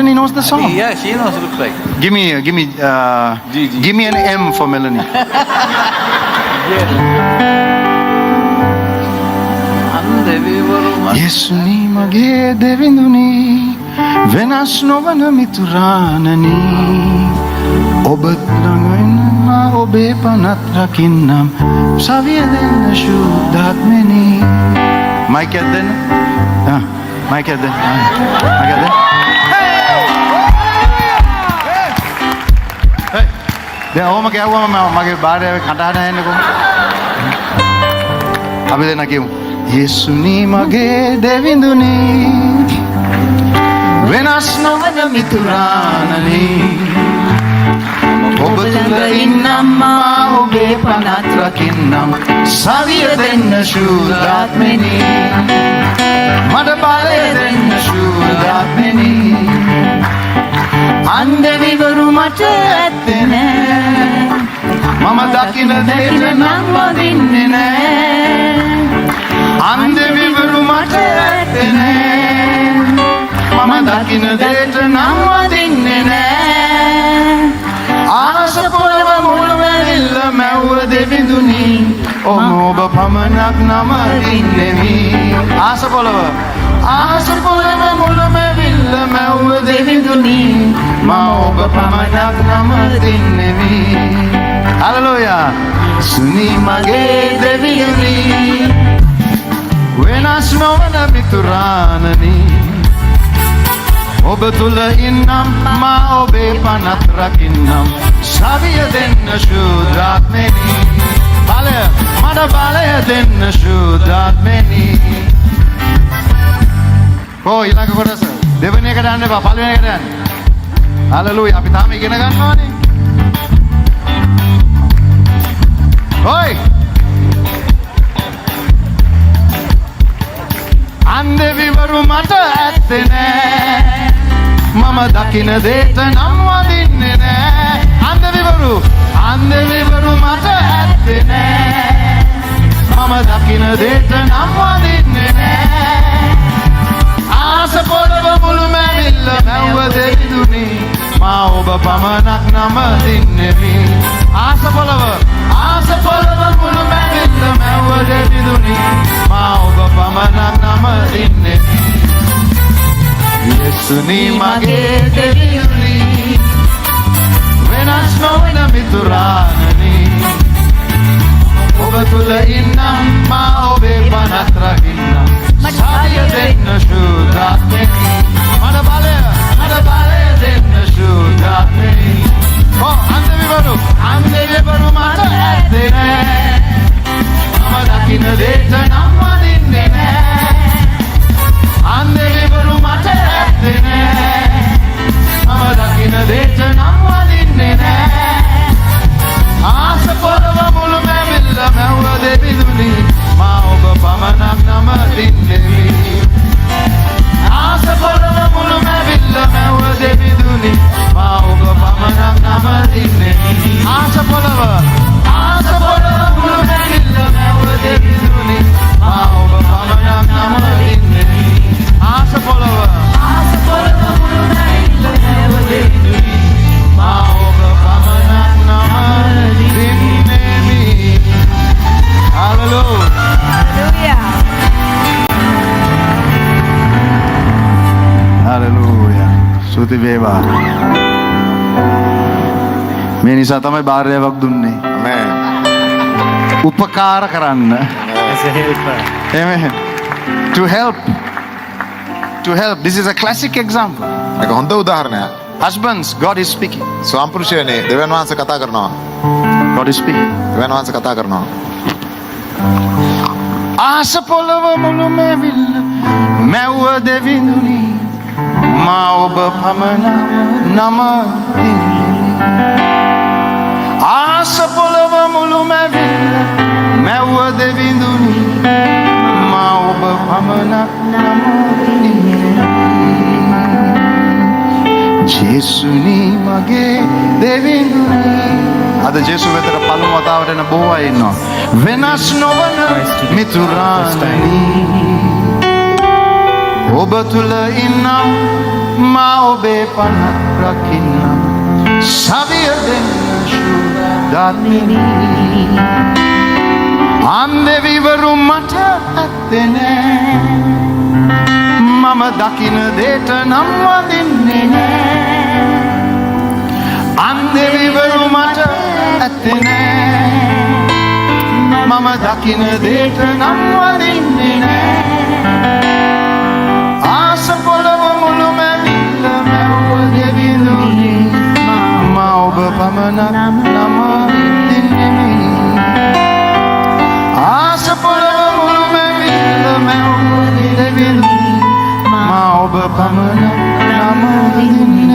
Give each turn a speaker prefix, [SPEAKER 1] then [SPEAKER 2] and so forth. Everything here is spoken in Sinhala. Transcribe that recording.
[SPEAKER 1] Melanie knows the song.
[SPEAKER 2] Yeah, she knows. Looks like.
[SPEAKER 1] Give me an M for Melanie. Yesuni mage devinduni venas novana mituranani obat langana obe panat rakinnam saviyadenna shuddhatmeni mic edden mic edden mic edden hey දැන් ඕම කියවුවම මගේ බාරේ කටහඬ ඇහෙන්නකො අපි දෙන්න කියමු යේසුනි මගේ දෙවිඳුනි වෙනස් නොවන මිතුරානනි ඔබ තුල ඉන්නම් මා ඔබේ පනත් රකින්නම් සවිය දෙන්න ශුද්ධාත්මෙනි මට බලය දෙන්න ශුද්ධාත්මෙනි අන්දවිවරු මට ඇත්තේ නෑ මම දකින දෙයට නම් වදින්නේ නෑ අන්දවිවරු මට ඇත්තේ නෑ මම දකින දෙයට නම් වදින්නේ නෑ ආස පොළව මුළුමැවිල්ල මැව්ව දෙවිඳුනි ඔබ පමණක් නම දින්නෙමි ආස පොළව මුළුමැවිල්ල මැව්ව දෙවිඳුනි මා ඔබ පමණක් නම දින්නෙමි හලෙලූයා සුනි මගේ දෙවිඳුනි වෙනස් නොවන මිතුරානනි ඔබ තුල ඉන්නම් මා ඔබේ පනත් රකින්නම් සවිය දෙන්න ශුද්ධාත්මෙනි බලය මට බලය දෙන්න ශුද්ධාත්මෙනි ඊළඟ කොටස දෙවෙනි එකට යන්න එපා පළවෙනි එකට යන්න හලෙලූයා අපි තාම ඉගෙන ගන්නවානේ ඔයි අන්දවිවරු මට ඇත්තේ නෑ මම දකින දෙයට නම් වදින්නේ නෑ අන්දවිවරු මට ඇත්තේ නෑ මම දකින දෙයට නම් වදින්නේ නෑ ආස පොළව මුළුමැවිල්ල මැව්ව දෙවිඳුනි මා ඔබ පමණක් නම දින්නෙමි ආස පොළව මුළුමැවිල්ල මැව්ව දෙවිඳුනි මා ඔබ පමණක් නම දින්නෙමි යේසුනි මගේ දෙවිඳුනි වෙනස් නොවන මිතුරානනි ඔබ තුල ඉන්නම් මා ඔබේ පනත් රකින්නම් සාය දෙන්න ශුද්ධාත්මෙනි මට බලය දෙන්න ශුද්ධාත්මෙනි අන්දවිවරු මට ඇත්තේ නෑ මම දකින දෙයට නම් වදින්නේ නෑ අන්දවිවරු මට ඇත්තේ නෑ මම දකින දෙයට නම් වදින්නේ නෑ ආස පොළව මුළුමැවිල්ල මැව්ව දෙවිඳුනි මා ඔබ පමණක් නම දින්නෙමි ආස පොළව මුළුමැවිල්ල මැව්ව දෙවිඳුනි මා ඔබ පමණක් නම දින්නෙමි ආස පොළව මුළුමැවිල්ල මැව්ව දෙවිඳුනි මා ඔබ පමණක් නම දින්නෙමි ආස පොළව මුළුමැවිල්ල මැව්ව දෙවිඳුනි මා ඔබ පමණක් නම දින්නෙමි හලෙලූයා ස්තුති වේවා මේ නිසා තමයි බාරයක් දුන්නේ උපකාර කරන්න Amen. To help. This is a classic example.
[SPEAKER 3] එක හොඳ උදාහරණයක්.
[SPEAKER 1] Husbands, God is speaking.
[SPEAKER 3] ස්වාම පුරුෂයනේ දෙවියන් වහන්සේ කතා කරනවා.
[SPEAKER 1] God is speaking.
[SPEAKER 3] දෙවියන් වහන්සේ කතා කරනවා.
[SPEAKER 1] ආස පොළව මුළුමැවිල්ල මැව්ව දෙවිඳුනි මා ඔබ පමණ නම ආස පොළව මුළුමැවිල්ල මැව්ව දෙවිඳුනි මා ඔබ පමණ නම ජේසුනි මගේ දෙවිඳුනි අද ජේසු වෙතට පළමු වතාවට එන බොහෝ අය ඉන්නවා වෙනස් නොවන මිතුරානි ඔබ තුල ඉන්නම් මා ඔබේ පනත් රකින්නම් සවිය දෙන්න ශුද්ධාත්මිනි අන්දෙවිවරු මට ඇත්තේ නෑ මම දකින දේට නම් වදින්නේ නෑ අන්දෙවිවරු මට ඇත්තේ නෑ මම දකින දේට නම් වදින්නේ නෑ ආස පොළව මුළු මැවිල්ල මැව්ව දෙවිඳුනි මා ඔබ පමණක් නම දින්නෙමි ආස පොළව මුළු මැවිල්ල මැව්ව දෙවිඳුනි මා ඔබ පමණක් නම දින්නෙමි